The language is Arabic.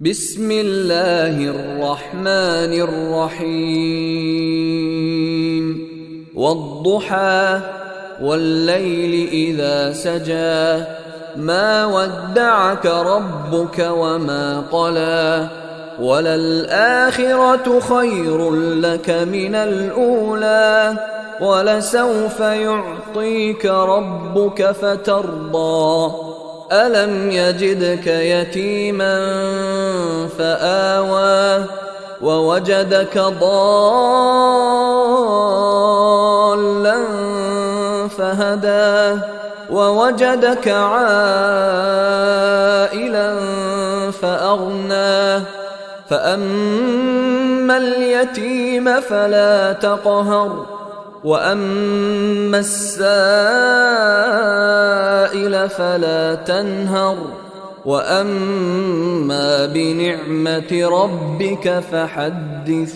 بسم الله الرحمن الرحيم والضحى والليل إذا سجى ما ودعك ربك وما قلى وللآخرة خير لك من الأولى ولسوف يعطيك ربك فترضى ألم يجدك يتيما فآوى ووجدك ضالا فهدى ووجدك عائلا فأغنى فأما اليتيم فلا تقهر وأما السائل فلا تنهر وأما بنعمة ربك فحدث.